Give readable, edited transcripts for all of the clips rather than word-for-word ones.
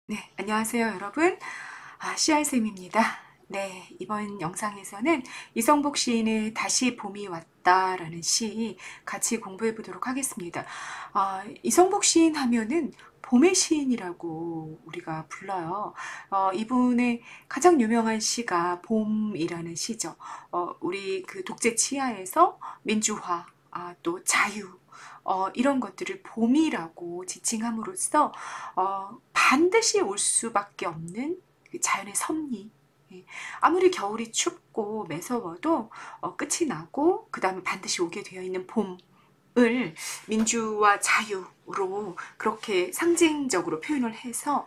네, 안녕하세요, 여러분. CR쌤입니다. 네, 이번 영상에서는 이성복 시인의 다시 봄이 왔다라는 시 같이 공부해 보도록 하겠습니다. 이성복 시인 하면은 봄의 시인이라고 우리가 불러요. 이분의 가장 유명한 시가 봄이라는 시죠. 우리 그 독재 치하에서 민주화, 또 자유, 이런 것들을 봄이라고 지칭함으로써 반드시 올 수밖에 없는 그 자연의 섭리. 예. 아무리 겨울이 춥고 매서워도 끝이 나고 그 다음에 반드시 오게 되어 있는 봄을 민주와 자유로 그렇게 상징적으로 표현을 해서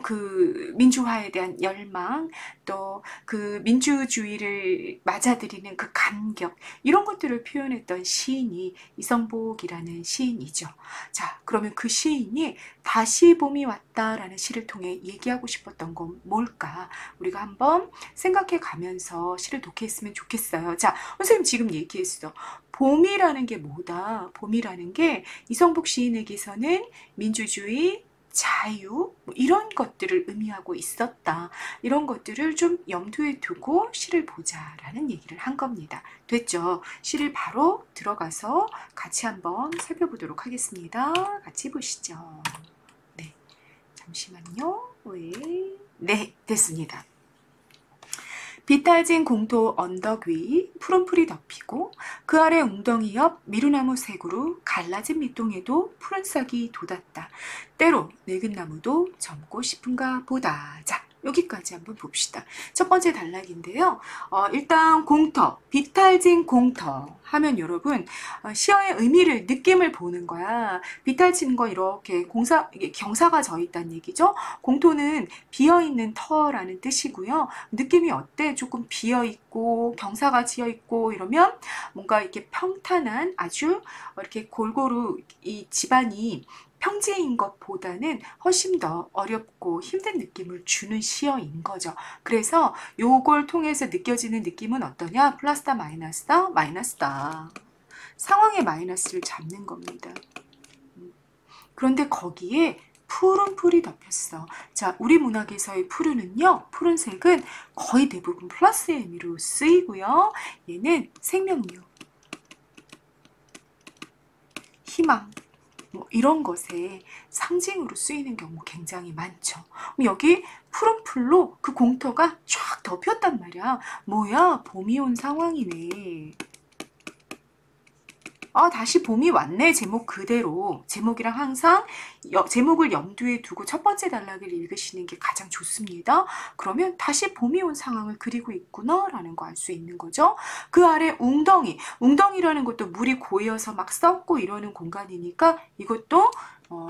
그 민주화에 대한 열망, 또 그 민주주의를 맞아들이는 그 감격, 이런 것들을 표현했던 시인이 이성복이라는 시인이죠. 자, 그러면 그 시인이 다시 봄이 왔다라는 시를 통해 얘기하고 싶었던 건 뭘까? 우리가 한번 생각해 가면서 시를 독해했으면 좋겠어요. 자, 선생님 지금 얘기했어. 봄이라는 게 뭐다? 봄이라는 게 이성복 시인에게서는 민주주의, 자유, 뭐 이런 것들을 의미하고 있었다. 이런 것들을 좀 염두에 두고 시를 보자라는 얘기를 한 겁니다. 됐죠? 시를 바로 들어가서 같이 한번 살펴보도록 하겠습니다. 같이 보시죠. 네, 잠시만요. 왜? 네, 됐습니다. 비탈진 공도 언덕 위 푸른 풀이 덮이고 그 아래 웅덩이 옆 미루나무 색으로 갈라진 밑동에도 푸른 싹이 돋았다. 때로 늙은 나무도 젊고 싶은가 보다. 자, 여기까지 한번 봅시다. 첫 번째 단락인데요. 일단 공터, 비탈진 공터 하면 여러분 시어의 의미를, 느낌을 보는 거야. 비탈진 거 이렇게 이게 경사가 져 있다는 얘기죠. 공터는 비어있는 터라는 뜻이고요. 느낌이 어때? 조금 비어있고 경사가 지어있고 이러면 뭔가 이렇게 평탄한, 아주 이렇게 골고루 이 집안이 평지인 것보다는 훨씬 더 어렵고 힘든 느낌을 주는 시어인 거죠. 그래서 요걸 통해서 느껴지는 느낌은 어떠냐? 플러스다, 마이너스다? 마이너스다. 상황의 마이너스를 잡는 겁니다. 그런데 거기에 푸른 풀이 덮였어. 자, 우리 문학에서의 푸른은요, 푸른색은 거의 대부분 플러스의 의미로 쓰이고요. 얘는 생명력, 희망, 뭐 이런 것에 상징으로 쓰이는 경우 굉장히 많죠. 그럼 여기 푸른 풀로 그 공터가 쫙 덮였단 말이야. 뭐야, 봄이 온 상황이네. 다시 봄이 왔네. 제목 그대로. 제목이랑 항상 제목을 염두에 두고 첫 번째 단락을 읽으시는 게 가장 좋습니다. 그러면 다시 봄이 온 상황을 그리고 있구나라는 거 알 수 있는 거죠. 그 아래 웅덩이. 웅덩이라는 것도 물이 고여서 막 썩고 이러는 공간이니까 이것도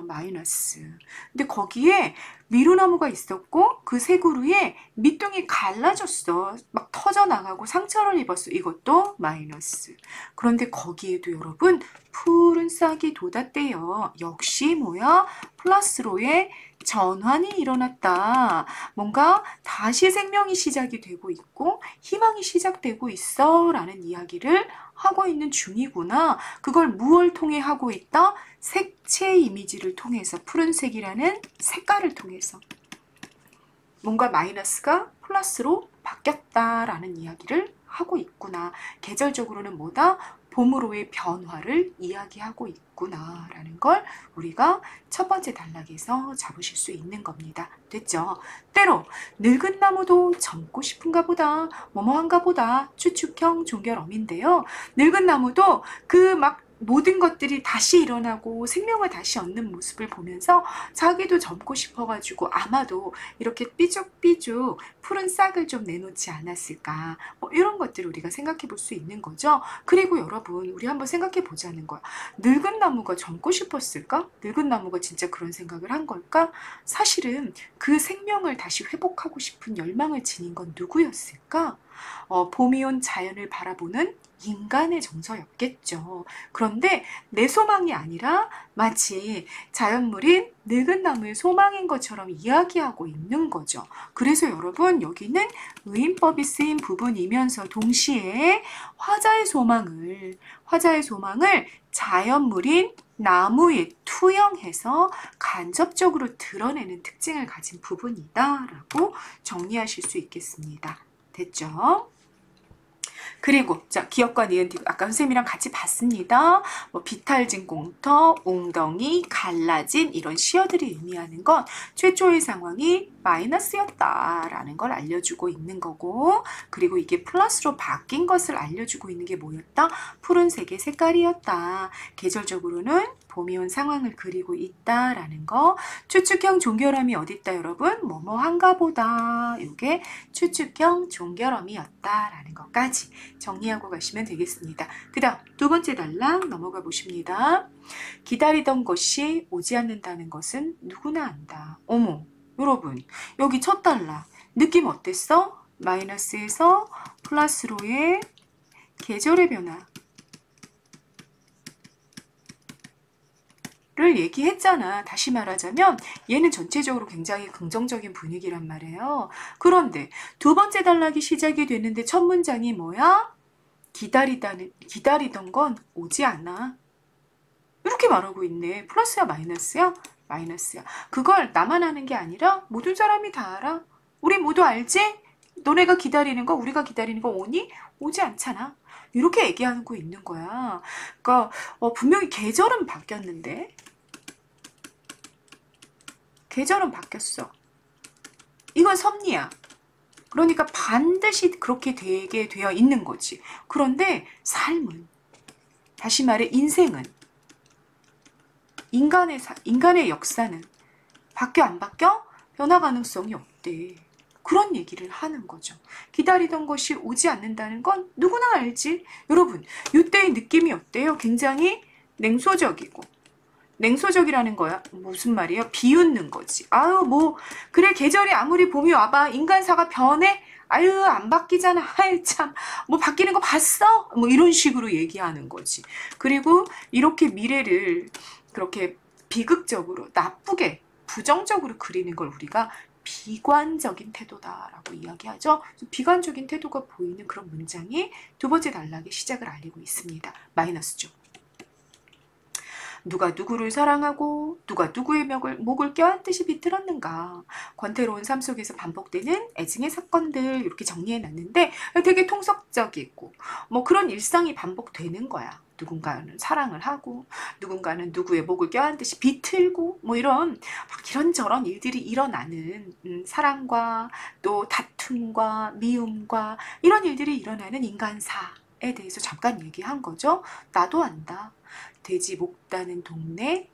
마이너스. 근데 거기에 미루나무가 있었고 그 새 그루에 밑둥이 갈라졌어. 막 터져나가고 상처를 입었어. 이것도 마이너스. 그런데 거기에도 여러분 푸른 싹이 돋았대요. 역시 뭐야? 플러스로의 전환이 일어났다. 뭔가 다시 생명이 시작이 되고 있고 희망이 시작되고 있어 라는 이야기를 하고 있는 중이구나. 그걸 무엇을 통해 하고 있다? 색채 이미지를 통해서, 푸른색이라는 색깔을 통해서 뭔가 마이너스가 플러스로 바뀌었다라는 이야기를 하고 있구나. 계절적으로는 뭐다? 봄으로의 변화를 이야기하고 있구나라는 걸 우리가 첫 번째 단락에서 잡으실 수 있는 겁니다. 됐죠? 때로 늙은 나무도 젊고 싶은가 보다, 뭐뭐한가 보다, 추측형 종결어민데요. 늙은 나무도 그 막 모든 것들이 다시 일어나고 생명을 다시 얻는 모습을 보면서 자기도 젊고 싶어가지고 아마도 이렇게 삐죽삐죽 푸른 싹을 좀 내놓지 않았을까, 뭐 이런 것들을 우리가 생각해 볼 수 있는 거죠. 그리고 여러분, 우리 한번 생각해 보자는 거야. 늙은 나무가 젊고 싶었을까? 늙은 나무가 진짜 그런 생각을 한 걸까? 사실은 그 생명을 다시 회복하고 싶은 열망을 지닌 건 누구였을까? 봄이 온 자연을 바라보는 인간의 정서였겠죠. 그런데 내 소망이 아니라 마치 자연물인 늙은 나무의 소망인 것처럼 이야기하고 있는 거죠. 그래서 여러분, 여기는 의인법이 쓰인 부분이면서 동시에 화자의 소망을 자연물인 나무에 투영해서 간접적으로 드러내는 특징을 가진 부분이다 라고 정리하실 수 있겠습니다. 됐죠? 그리고 자, 기역과 니은 아까 선생님이랑 같이 봤습니다. 뭐 비탈진 공터, 웅덩이, 갈라진 이런 시어들이 의미하는 건 최초의 상황이 마이너스였다라는 걸 알려주고 있는 거고, 그리고 이게 플러스로 바뀐 것을 알려주고 있는 게 뭐였다? 푸른색의 색깔이었다. 계절적으로는 봄이 온 상황을 그리고 있다라는 거. 추측형 종결함이 어딨다 여러분? 뭐뭐한가 보다. 이게 추측형 종결함이었다라는 것까지 정리하고 가시면 되겠습니다. 그 다음 두 번째 단락 넘어가 보십니다. 기다리던 것이 오지 않는다는 것은 누구나 안다. 어머 여러분, 여기 첫 단락 느낌 어땠어? 마이너스에서 플러스로의 계절의 변화 를 얘기했잖아. 다시 말하자면 얘는 전체적으로 굉장히 긍정적인 분위기란 말이에요. 그런데 두 번째 단락이 시작이 됐는데 첫 문장이 뭐야? 기다리던 건 오지 않아. 이렇게 말하고 있네. 플러스야 마이너스야? 마이너스야. 그걸 나만 아는 게 아니라 모든 사람이 다 알아. 우리 모두 알지? 너네가 기다리는 거, 우리가 기다리는 거 오니? 오지 않잖아. 이렇게 얘기하고 있는 거야. 그러니까 분명히 계절은 바뀌었는데 계절은 바뀌었어. 이건 섭리야. 그러니까 반드시 그렇게 되게 되어 있는 거지. 그런데 삶은, 다시 말해 인생은, 인간의 역사는 바뀌어 안 바뀌어? 변화 가능성이 없대. 그런 얘기를 하는 거죠. 기다리던 것이 오지 않는다는 건 누구나 알지. 여러분, 이때의 느낌이 어때요? 굉장히 냉소적이고. 냉소적이라는 거야. 무슨 말이에요? 비웃는 거지. 아유 뭐 그래 계절이 아무리 봄이 와봐 인간사가 변해? 아유 안 바뀌잖아. 아유 참 뭐 바뀌는 거 봤어? 뭐 이런 식으로 얘기하는 거지. 그리고 이렇게 미래를 그렇게 비극적으로 나쁘게 부정적으로 그리는 걸 우리가 비관적인 태도다라고 이야기하죠. 비관적인 태도가 보이는 그런 문장이 두 번째 단락의 시작을 알리고 있습니다. 마이너스죠. 누가 누구를 사랑하고 누가 누구의 목을 껴안듯이 비틀었는가. 권태로운 삶 속에서 반복되는 애증의 사건들 이렇게 정리해놨는데 되게 통속적이고 뭐 그런 일상이 반복되는 거야. 누군가는 사랑을 하고 누군가는 누구의 목을 껴안듯이 비틀고 뭐 이런 막 이런저런 일들이 일어나는 사랑과 또 다툼과 미움과 이런 일들이 일어나는 인간사에 대해서 잠깐 얘기한 거죠. 나도 안다. 돼지 목 따는 동네,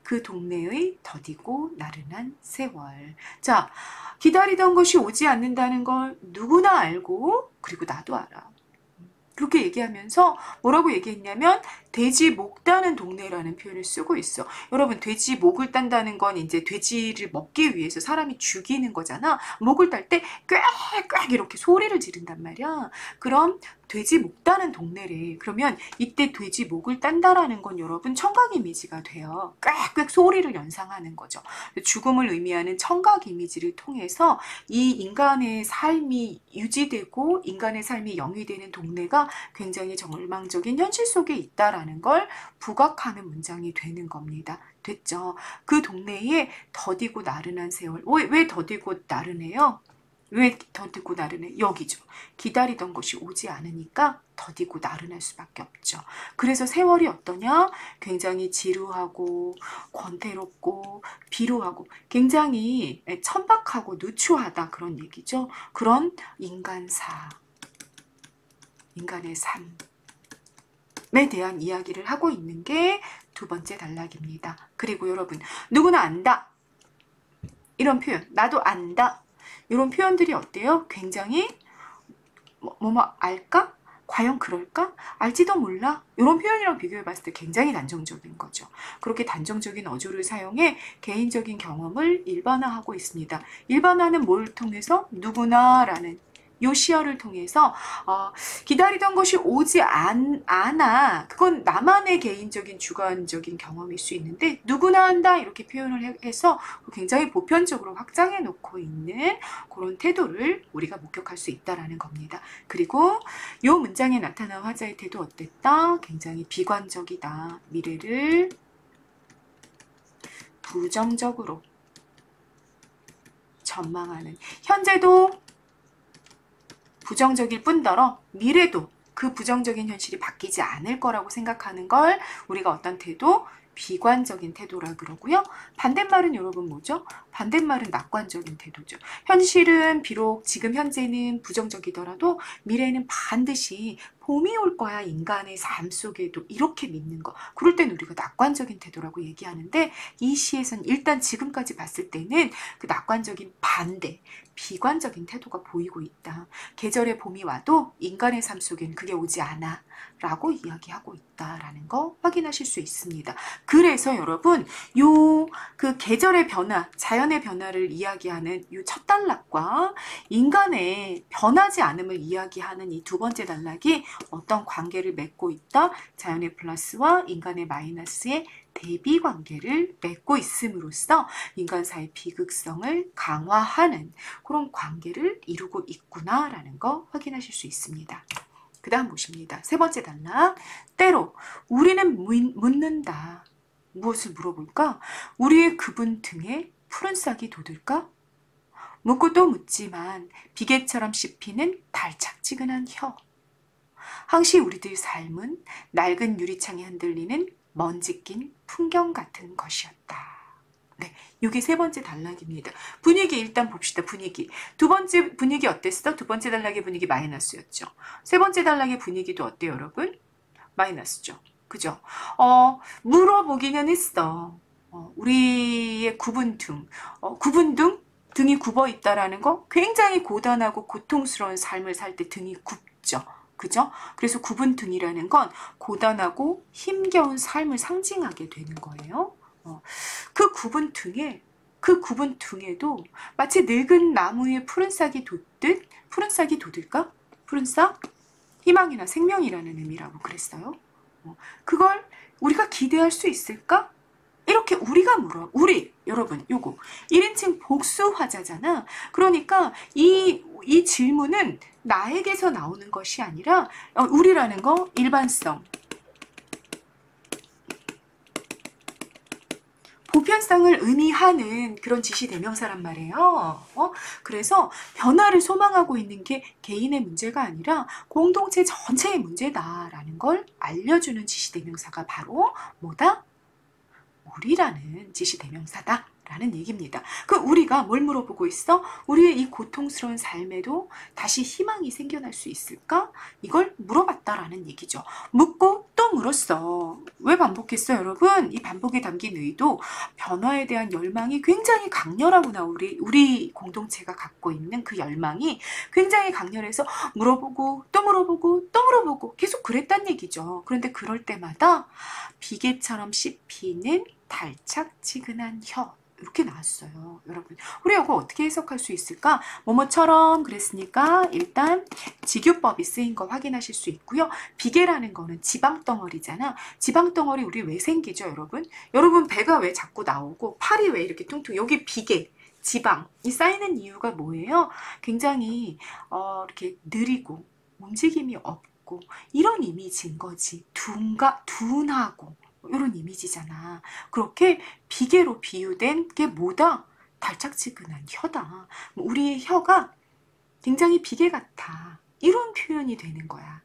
그 동네의 더디고 나른한 세월. 자, 기다리던 것이 오지 않는다는 걸 누구나 알고 그리고 나도 알아. 그렇게 얘기하면서 뭐라고 얘기했냐면 돼지 목 따는 동네라는 표현을 쓰고 있어. 여러분 돼지 목을 딴다는 건 이제 돼지를 먹기 위해서 사람이 죽이는 거잖아. 목을 딸 때 꽥꽥 이렇게 소리를 지른단 말이야. 그럼 돼지 목 따는 동네래. 그러면 이때 돼지 목을 딴다라는 건 여러분 청각 이미지가 돼요. 꽥꽥 소리를 연상하는 거죠. 죽음을 의미하는 청각 이미지를 통해서 이 인간의 삶이 유지되고 인간의 삶이 영위되는 동네가 굉장히 절망적인 현실 속에 있다라는 걸 부각하는 문장이 되는 겁니다. 됐죠? 그 동네에 더디고 나른한 세월. 왜 더디고 나른해요? 왜 더디고 나른해? 여기죠. 기다리던 것이 오지 않으니까 더디고 나른할 수밖에 없죠. 그래서 세월이 어떠냐? 굉장히 지루하고 권태롭고 비루하고 굉장히 천박하고 누추하다 그런 얘기죠. 그런 인간사, 인간의 삶에 대한 이야기를 하고 있는 게 두 번째 단락입니다. 그리고 여러분 누구나 안다. 이런 표현 나도 안다. 이런 표현들이 어때요? 굉장히 뭐뭐 알까? 과연 그럴까? 알지도 몰라? 이런 표현이랑 비교해 봤을 때 굉장히 단정적인 거죠. 그렇게 단정적인 어조를 사용해 개인적인 경험을 일반화하고 있습니다. 일반화는 뭘 통해서? 누구나라는 요 시어를 통해서 기다리던 것이 오지 않아. 그건 나만의 개인적인 주관적인 경험일 수 있는데 누구나 한다 이렇게 표현을 해서 굉장히 보편적으로 확장해 놓고 있는 그런 태도를 우리가 목격할 수 있다라는 겁니다. 그리고 요 문장에 나타난 화자의 태도 어땠다? 굉장히 비관적이다. 미래를 부정적으로 전망하는, 현재도 부정적일 뿐더러 미래도 그 부정적인 현실이 바뀌지 않을 거라고 생각하는 걸 우리가 어떤 태도? 비관적인 태도라 그러고요. 반대말은 여러분 뭐죠? 반대말은 낙관적인 태도죠. 현실은 비록 지금 현재는 부정적이더라도 미래는 반드시 봄이 올 거야. 인간의 삶 속에도 이렇게 믿는 거. 그럴 땐 우리가 낙관적인 태도라고 얘기하는데, 이 시에선 일단 지금까지 봤을 때는 그 낙관적인 반대, 비관적인 태도가 보이고 있다. 계절의 봄이 와도 인간의 삶 속엔 그게 오지 않아 라고 이야기하고 있다라는 거 확인하실 수 있습니다. 그래서 여러분, 그 계절의 변화, 자연의 변화를 이야기하는 이 첫 단락과 인간의 변하지 않음을 이야기하는 이 두 번째 단락이 어떤 관계를 맺고 있다? 자연의 플러스와 인간의 마이너스의 대비 관계를 맺고 있음으로써 인간사의 비극성을 강화하는 그런 관계를 이루고 있구나라는 거 확인하실 수 있습니다. 그 다음 보십니다. 세 번째 단락. 때로 우리는 묻는다. 무엇을 물어볼까? 우리의 그분 등에 푸른 싹이 돋을까? 묻고 또 묻지만 비계처럼 씹히는 달착지근한 혀. 항시 우리들 삶은 낡은 유리창에 흔들리는 먼지 낀 풍경 같은 것이었다. 네, 이게 세 번째 단락입니다. 분위기 일단 봅시다. 분위기. 두 번째 분위기 어땠어? 두 번째 단락의 분위기 마이너스였죠. 세 번째 단락의 분위기도 어때요, 여러분? 마이너스죠. 그죠? 물어보기는 했어. 우리의 구분등. 구분등? 등이 굽어 있다라는 거 굉장히 고단하고 고통스러운 삶을 살 때 등이 굽죠. 그죠? 그래서 구분등이라는 건 고단하고 힘겨운 삶을 상징하게 되는 거예요. 그 구분등에도 마치 늙은 나무에 푸른 싹이 돋듯, 푸른 싹이 돋을까? 푸른 싹? 희망이나 생명이라는 의미라고 그랬어요. 그걸 우리가 기대할 수 있을까? 이렇게 우리가 물어. 여러분, 요거 1인칭 복수화자잖아. 그러니까 이 질문은 나에게서 나오는 것이 아니라, 우리라는 거 일반성, 보편성을 의미하는 그런 지시대명사란 말이에요. 그래서 변화를 소망하고 있는 게 개인의 문제가 아니라 공동체 전체의 문제다라는 걸 알려주는 지시대명사가 바로 뭐다? 우리라는 지시대명사다 라는 얘기입니다. 그 우리가 뭘 물어보고 있어? 우리의 이 고통스러운 삶에도 다시 희망이 생겨날 수 있을까? 이걸 물어봤다라는 얘기죠. 묻고 또 물었어. 왜 반복했어, 여러분? 이 반복에 담긴 의도, 변화에 대한 열망이 굉장히 강렬하구나. 우리 공동체가 갖고 있는 그 열망이 굉장히 강렬해서 물어보고 또 물어보고 또 물어보고 계속 그랬단 얘기죠. 그런데 그럴 때마다 비계처럼 씹히는 달착지근한 혀, 이렇게 나왔어요. 여러분, 우리 이거 어떻게 해석할 수 있을까? 뭐뭐처럼 그랬으니까 일단 직유법이 쓰인 거 확인하실 수 있고요. 비계라는 거는 지방덩어리잖아. 지방덩어리 우리 왜 생기죠, 여러분? 여러분 배가 왜 자꾸 나오고 팔이 왜 이렇게 퉁퉁, 여기 비계, 지방, 이 쌓이는 이유가 뭐예요? 굉장히 이렇게 느리고 움직임이 없고 이런 이미지인 거지. 둔하고 이런 이미지잖아. 그렇게 비계로 비유된 게 뭐다? 달짝지근한 혀다. 우리의 혀가 굉장히 비계 같아. 이런 표현이 되는 거야.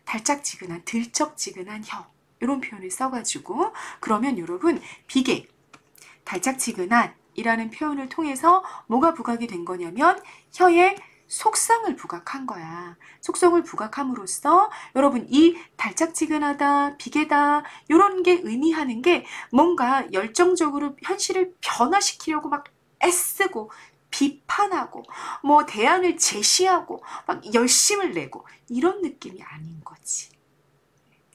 달짝지근한, 들쩍지근한 혀. 이런 표현을 써가지고, 그러면 여러분, 비계, 달짝지근한 이라는 표현을 통해서 뭐가 부각이 된 거냐면 혀의 속성을 부각한 거야. 속성을 부각함으로써 여러분 이 달짝지근하다, 비계다 이런 게 의미하는 게 뭔가 열정적으로 현실을 변화시키려고 막 애쓰고 비판하고 뭐 대안을 제시하고 막 열심을 내고 이런 느낌이 아닌 거지.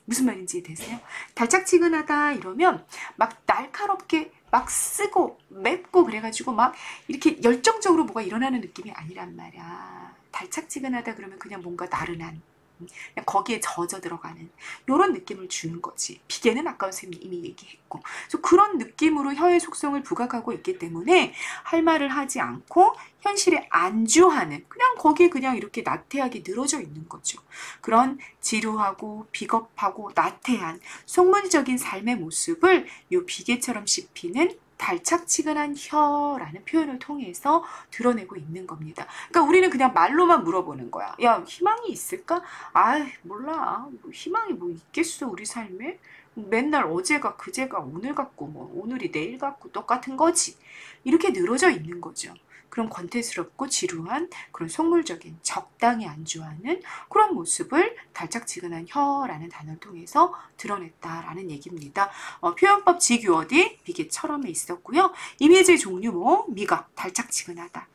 무슨 말인지 되세요? 달짝지근하다 이러면 막 날카롭게 막 쓰고 맵고 그래가지고 막 이렇게 열정적으로 뭐가 일어나는 느낌이 아니란 말이야. 달짝지근하다 그러면 그냥 뭔가 나른한, 그냥 거기에 젖어 들어가는 이런 느낌을 주는 거지. 비계는 아까 선생님이 이미 얘기했고, 그래서 그런 느낌으로 혀의 속성을 부각하고 있기 때문에 할 말을 하지 않고 현실에 안주하는, 그냥 거기에 그냥 이렇게 나태하게 늘어져 있는 거죠. 그런 지루하고 비겁하고 나태한 속물적인 삶의 모습을 요 비계처럼 씹히는 달착지근한 혀라는 표현을 통해서 드러내고 있는 겁니다. 그러니까 우리는 그냥 말로만 물어보는 거야. 야, 희망이 있을까? 아, 몰라. 뭐 희망이 뭐 있겠어, 우리 삶에? 맨날 어제가 그제가 오늘 같고 뭐 오늘이 내일 같고 똑같은 거지. 이렇게 늘어져 있는 거죠. 그런 권태스럽고 지루한 그런 속물적인 적당히 안주하는 그런 모습을 달짝지근한 혀라는 단어를 통해서 드러냈다라는 얘기입니다. 표현법 직유어디 비계처럼에 있었고요. 이미지 종류 뭐 미각, 달짝지근하다,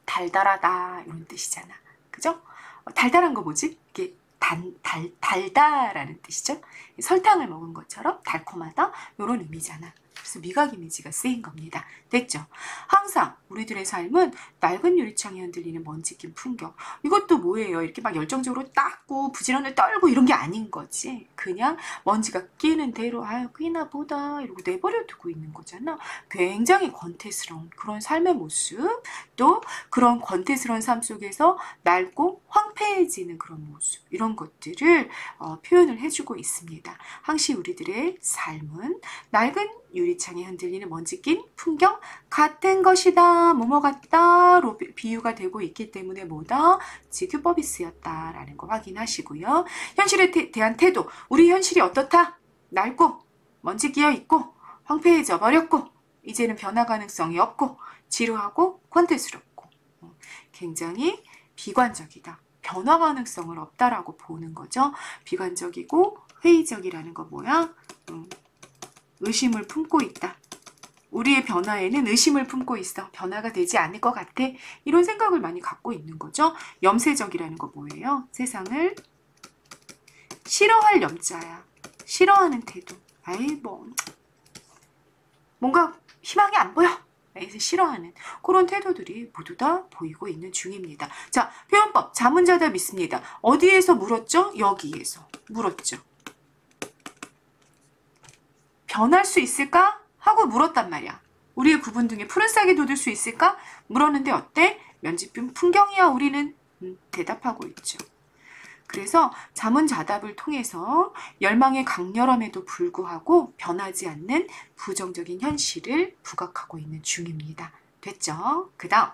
달달하다 이런 뜻이잖아. 그죠? 달달한 거 뭐지? 이게 달다라는 뜻이죠. 설탕을 먹은 것처럼 달콤하다 이런 의미잖아. 그래서 미각 이미지가 쓰인 겁니다. 됐죠? 항상 우리들의 삶은 낡은 유리창에 흔들리는 먼지 낀 풍경. 이것도 뭐예요? 이렇게 막 열정적으로 닦고 부지런히 떨고 이런 게 아닌 거지. 그냥 먼지가 끼는 대로 아유 끼나 보다 이러고 내버려 두고 있는 거잖아. 굉장히 권태스러운 그런 삶의 모습, 또 그런 권태스러운 삶 속에서 낡고 황폐해지는 그런 모습, 이런 것들을 표현을 해주고 있습니다. 항시 우리들의 삶은 낡은 유리창에 흔들리는 먼지 낀 풍경 같은 것이다, 뭐뭐 같다로 비유가 되고 있기 때문에 뭐다? 직유법이 쓰였다라는 거 확인하시고요. 현실에 대한 태도, 우리 현실이 어떻다? 낡고 먼지 끼어 있고 황폐해져 버렸고 이제는 변화 가능성이 없고 지루하고 권태스럽고 굉장히 비관적이다. 변화 가능성을 없다라고 보는 거죠. 비관적이고 회의적이라는 거 뭐야? 의심을 품고 있다. 우리의 변화에는 의심을 품고 있어. 변화가 되지 않을 것 같아. 이런 생각을 많이 갖고 있는 거죠. 염세적이라는 거 뭐예요? 세상을 싫어할 염자야. 싫어하는 태도. 아이 뭐 뭔가 희망이 안 보여. 그래서 싫어하는 그런 태도들이 모두 다 보이고 있는 중입니다. 자, 표현법 자문자답 있습니다. 어디에서 물었죠? 여기에서 물었죠. 변할 수 있을까? 하고 물었단 말이야. 우리의 구분 등에 푸른 싹이 돋을 수 있을까? 물었는데 어때? 면지뿐 풍경이야 우리는. 대답하고 있죠. 그래서 자문자답을 통해서 열망의 강렬함에도 불구하고 변하지 않는 부정적인 현실을 부각하고 있는 중입니다. 됐죠? 그 다음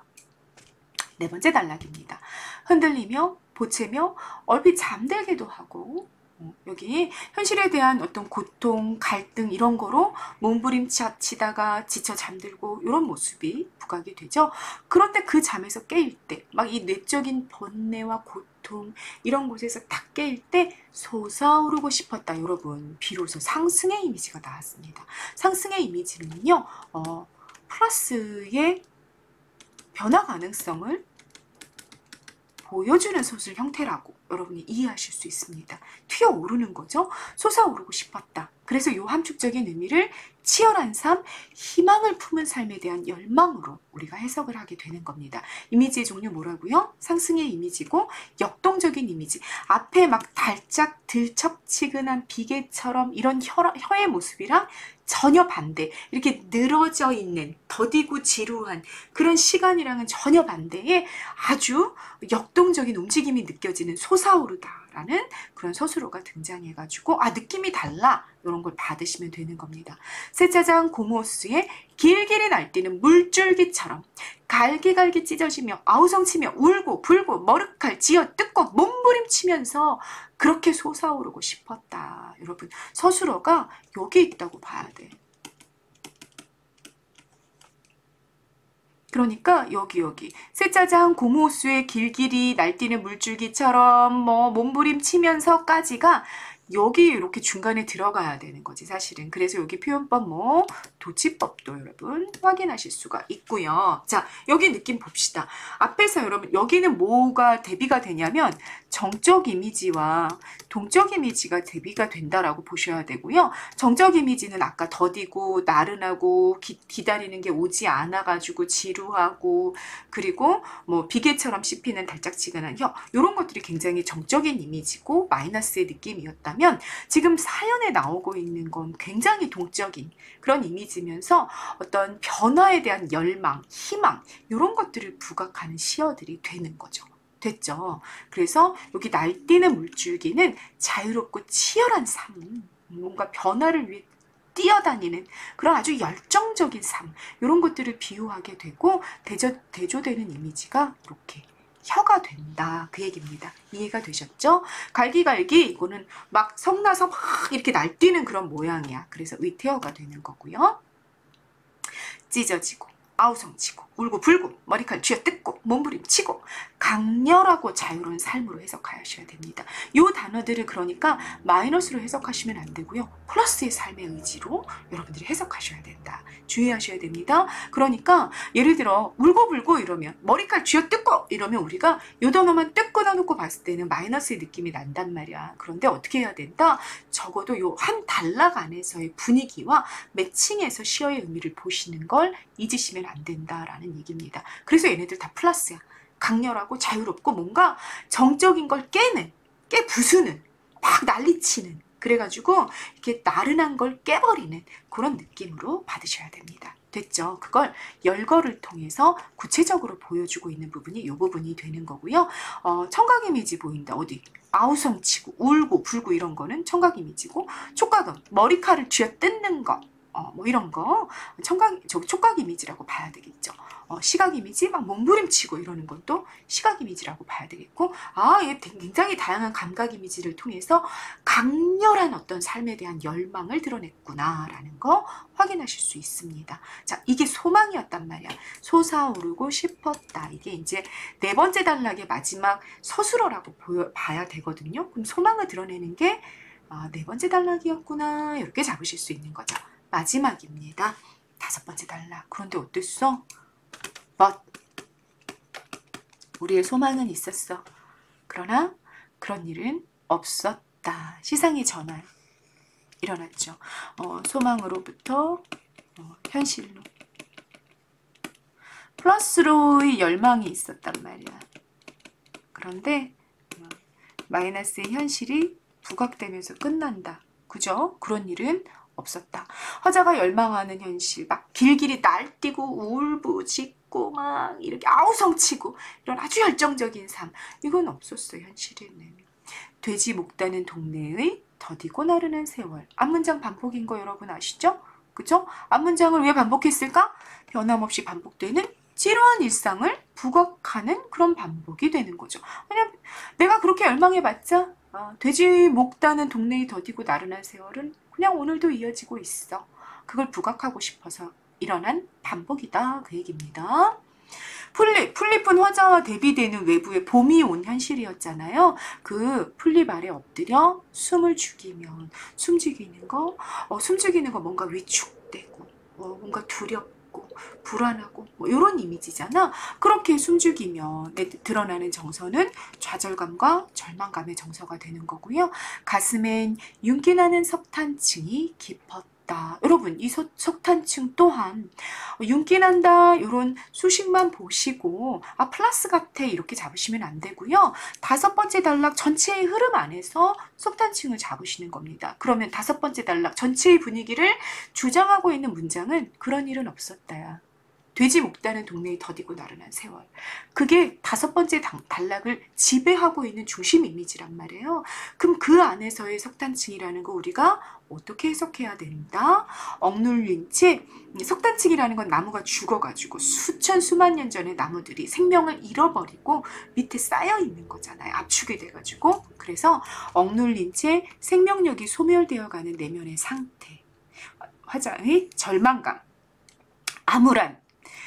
네 번째 단락입니다. 흔들리며 보채며 얼핏 잠들기도 하고 여기 현실에 대한 어떤 고통, 갈등 이런 거로 몸부림치다가 지쳐 잠들고 이런 모습이 부각이 되죠. 그런데 그 잠에서 깨일 때 막 이 내적인 번뇌와 고통 이런 곳에서 딱 깨일 때 솟아오르고 싶었다. 여러분 비로소 상승의 이미지가 나왔습니다. 상승의 이미지는요. 플러스의 변화 가능성을 보여주는 소설 형태라고 여러분이 이해하실 수 있습니다. 튀어오르는 거죠. 솟아오르고 싶었다. 그래서 이 함축적인 의미를 치열한 삶, 희망을 품은 삶에 대한 열망으로 우리가 해석을 하게 되는 겁니다. 이미지의 종류 뭐라고요? 상승의 이미지고 역동적인 이미지. 앞에 막 달짝 들척지근한 비계처럼 이런 혀의 모습이랑 전혀 반대, 이렇게 늘어져 있는 더디고 지루한 그런 시간이랑은 전혀 반대의 아주 역동적인 움직임이 느껴지는 솟아오르다라는 그런 서술어가 등장해가지고 느낌이 달라 이런 걸 받으시면 되는 겁니다. 세짜장 고모스의 길길이 날뛰는 물줄기처럼 갈기갈기 찢어지며 아우성치며 울고 불고 머리칼 쥐어 뜯고 몸부림치면서 그렇게 솟아오르고 싶었다. 여러분 서술어가 여기 있다고 봐야 돼. 그러니까 여기 세짜장 고모수의 길길이 날뛰는 물줄기처럼 뭐 몸부림치면서까지가 여기 이렇게 중간에 들어가야 되는 거지 사실은. 그래서 여기 표현법 뭐 도치법도 여러분 확인하실 수가 있고요. 자, 여기 느낌 봅시다. 앞에서 여러분 여기는 뭐가 대비가 되냐면 정적 이미지와 동적 이미지가 대비가 된다라고 보셔야 되고요. 정적 이미지는 아까 더디고 나른하고 기다리는 게 오지 않아가지고 지루하고 그리고 뭐 비계처럼 씹히는 달짝지근한 혀 이런 것들이 굉장히 정적인 이미지고 마이너스의 느낌이었다면 지금 사연에 나오고 있는 건 굉장히 동적인 그런 이미지면서 어떤 변화에 대한 열망, 희망 이런 것들을 부각하는 시어들이 되는 거죠. 됐죠? 그래서 여기 날뛰는 물줄기는 자유롭고 치열한 삶, 뭔가 변화를 위해 뛰어다니는 그런 아주 열정적인 삶, 이런 것들을 비유하게 되고 대조되는 이미지가 이렇게 혀가 된다, 그 얘기입니다. 이해가 되셨죠? 갈기갈기, 이거는 막 성나서 막 이렇게 날뛰는 그런 모양이야. 그래서 의태어가 되는 거고요. 찢어지고, 아우성치고, 울고불고, 머리칼 쥐어뜯고, 몸부림치고, 강렬하고 자유로운 삶으로 해석하셔야 됩니다. 이 단어들을 그러니까 마이너스로 해석하시면 안 되고요. 플러스의 삶의 의지로 여러분들이 해석하셔야 된다. 주의하셔야 됩니다. 그러니까 예를 들어 울고불고 이러면, 머리칼 쥐어뜯고 이러면 우리가 이 단어만 뜩 끊어놓고 봤을 때는 마이너스의 느낌이 난단 말이야. 그런데 어떻게 해야 된다? 적어도 요 한 단락 안에서의 분위기와 매칭해서 시어의 의미를 보시는 걸 잊으시면 안 된다라는 얘기입니다. 그래서 얘네들 다 플러스야. 강렬하고 자유롭고 뭔가 정적인 걸 깨부수는, 막 난리치는, 그래가지고 이렇게 나른한 걸 깨버리는 그런 느낌으로 받으셔야 됩니다. 됐죠? 그걸 열거를 통해서 구체적으로 보여주고 있는 부분이 이 부분이 되는 거고요. 청각 이미지 보인다. 어디? 아우성치고 울고 불고 이런 거는 청각 이미지고, 촉각은 머리칼을 쥐어뜯는 거, 뭐 이런 거 촉각 이미지라고 봐야 되겠죠. 시각 이미지 막 몸부림치고 이러는 건 또 시각 이미지라고 봐야 되겠고, 이게 굉장히 다양한 감각 이미지를 통해서 강렬한 어떤 삶에 대한 열망을 드러냈구나라는 거 확인하실 수 있습니다. 자, 이게 소망이었단 말이야. 솟아오르고 싶었다. 이게 이제 네 번째 단락의 마지막 서술어라고 봐야 되거든요. 그럼 소망을 드러내는 게 네 번째 단락이었구나, 이렇게 잡으실 수 있는 거죠. 마지막입니다. 다섯 번째 단락. 그런데 어땠어? 우리의 소망은 있었어. 그러나 그런 일은 없었다. 시상의 전환 일어났죠. 소망으로부터 현실로. 플러스로의 열망이 있었단 말이야. 그런데 마이너스의 현실이 부각되면서 끝난다. 그죠? 그런 일은 없었다. 화자가 열망하는 현실, 막 길길이 날뛰고 울부짖고 막 이렇게 아우성치고 이런 아주 열정적인 삶, 이건 없었어. 현실에는. 돼지 목다는 동네의 더디고 나른한 세월. 앞문장 반복인 거 여러분 아시죠? 그죠? 앞문장을 왜 반복했을까? 변함없이 반복되는 지루한 일상을 부각하는 그런 반복이 되는 거죠. 왜냐면 내가 그렇게 열망해봤자 돼지 목다는 동네의 더디고 나른한 세월은 그냥 오늘도 이어지고 있어. 그걸 부각하고 싶어서 일어난 반복이다, 그 얘기입니다. 풀잎은 화자와 대비되는 외부의 봄이 온 현실이었잖아요. 그 풀잎 아래 엎드려 숨을 죽이면, 숨죽이는 거 뭔가 위축되고 뭔가 두렵고 불안하고 이런 이미지잖아. 그렇게 숨죽이면 드러나는 정서는 좌절감과 절망감의 정서가 되는 거고요. 가슴엔 윤기나는 석탄층이 깊었다. 여러분, 이 석탄층 또한 윤기난다 이런 수식만 보시고 플러스 같아 이렇게 잡으시면 안 되고요. 다섯 번째 단락 전체의 흐름 안에서 석탄층을 잡으시는 겁니다. 그러면 다섯 번째 단락 전체의 분위기를 주장하고 있는 문장은 그런 일은 없었다야. 돼지 목다는 동네에 더디고 나른한 세월. 그게 다섯 번째 단락을 지배하고 있는 중심 이미지란 말이에요. 그럼 그 안에서의 석탄층이라는 거 우리가 어떻게 해석해야 된다? 억눌린 채, 석탄층이라는 건 나무가 죽어가지고 수만 년 전에 나무들이 생명을 잃어버리고 밑에 쌓여 있는 거잖아요. 압축이 돼가지고. 그래서 억눌린 채 생명력이 소멸되어가는 내면의 상태. 화자의 절망감, 암울한,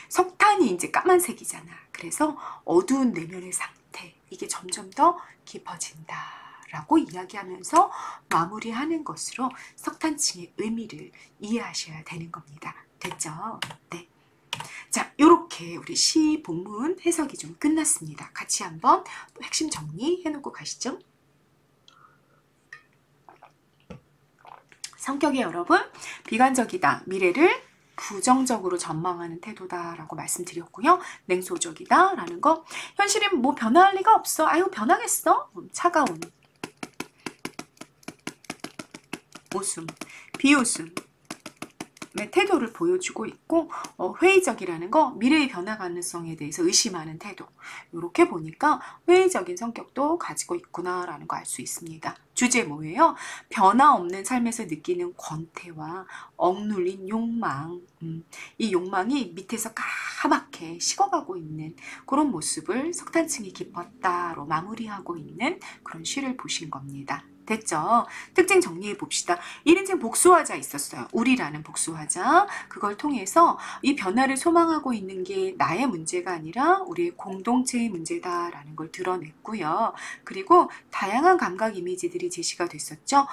석탄이 이제 까만색이잖아. 그래서 어두운 내면의 상태, 이게 점점 더 깊어진다라고 이야기하면서 마무리하는 것으로 석탄층의 의미를 이해하셔야 되는 겁니다. 됐죠? 네. 자, 이렇게 우리 시 본문 해석이 좀 끝났습니다. 같이 한번 핵심 정리해놓고 가시죠. 성격이 여러분, 비관적이다. 미래를 부정적으로 전망하는 태도다라고 말씀드렸고요. 냉소적이다라는 거. 현실이 뭐 변화할 리가 없어. 아유, 변하겠어? 차가운 웃음, 비웃음, 태도를 보여주고 있고 회의적이라는 거 미래의 변화 가능성에 대해서 의심하는 태도 이렇게 보니까 회의적인 성격도 가지고 있구나라는 거 알 수 있습니다. 주제 뭐예요? 변화 없는 삶에서 느끼는 권태와 억눌린 욕망 이 욕망이 밑에서 까맣게 식어가고 있는 그런 모습을 석탄층이 깊었다로 마무리하고 있는 그런 시를 보신 겁니다. 됐죠? 특징 정리해 봅시다. 1인칭 복수화자 있었어요. 우리라는 복수화자. 그걸 통해서 이 변화를 소망하고 있는 게 나의 문제가 아니라 우리의 공동체의 문제다라는 걸 드러냈고요. 그리고 다양한 감각 이미지들이 제시가 됐었죠.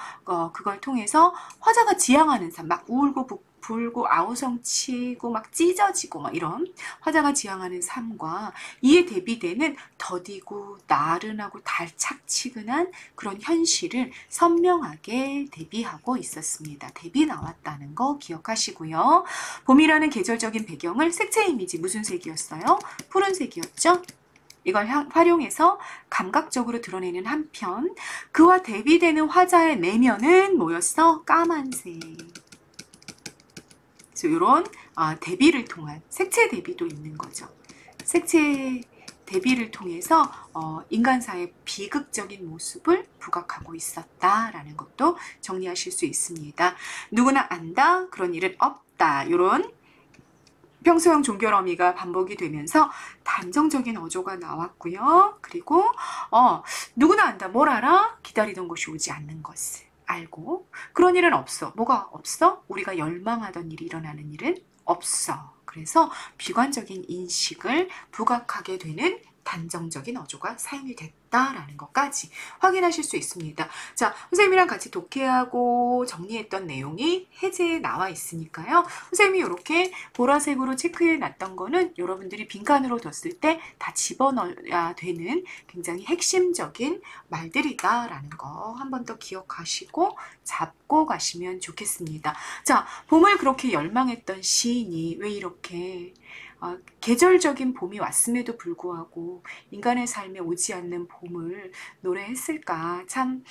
그걸 통해서 화자가 지향하는 삶, 막 울고 불고 아우성치고 막 찢어지고 막 이런 화자가 지향하는 삶과 이에 대비되는 더디고 나른하고 달착지근한 그런 현실을 선명하게 대비하고 있었습니다. 대비 나왔다는 거 기억하시고요. 봄이라는 계절적인 배경을 색채 이미지 무슨 색이었어요? 푸른색이었죠? 이걸 활용해서 감각적으로 드러내는 한편 그와 대비되는 화자의 내면은 뭐였어? 까만색. 이런 대비를 통한 색채 대비도 있는 거죠. 색채 대비를 통해서 인간사의 비극적인 모습을 부각하고 있었다라는 것도 정리하실 수 있습니다. 누구나 안다, 그런 일은 없다. 이런 평소형 종결어미가 반복이 되면서 단정적인 어조가 나왔고요. 그리고 누구나 안다, 뭘 알아? 기다리던 것이 오지 않는 것을 알고 그런 일은 없어. 뭐가 없어? 우리가 열망하던 일이 일어나는 일은 없어. 그래서 비관적인 인식을 부각하게 되는 단정적인 어조가 사용이 됐다라는 것까지 확인하실 수 있습니다. 자, 선생님이랑 같이 독해하고 정리했던 내용이 해제에 나와 있으니까요. 선생님이 이렇게 보라색으로 체크해 놨던 거는 여러분들이 빈칸으로 뒀을 때 다 집어넣어야 되는 굉장히 핵심적인 말들이다라는 거 한 번 더 기억하시고 잡고 가시면 좋겠습니다. 자, 봄을 그렇게 열망했던 시인이 왜 이렇게 계절적인 봄이 왔음에도 불구하고 인간의 삶에 오지 않는 봄을 노래했을까? 참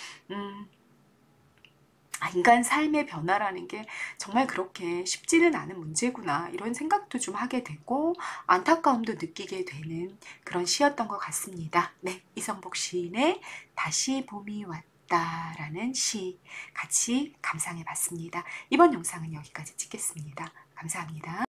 인간 삶의 변화라는 게 정말 그렇게 쉽지는 않은 문제구나 이런 생각도 좀 하게 되고 안타까움도 느끼게 되는 그런 시였던 것 같습니다. 네, 이성복 시인의 다시 봄이 왔다 라는 시 같이 감상해 봤습니다. 이번 영상은 여기까지 찍겠습니다. 감사합니다.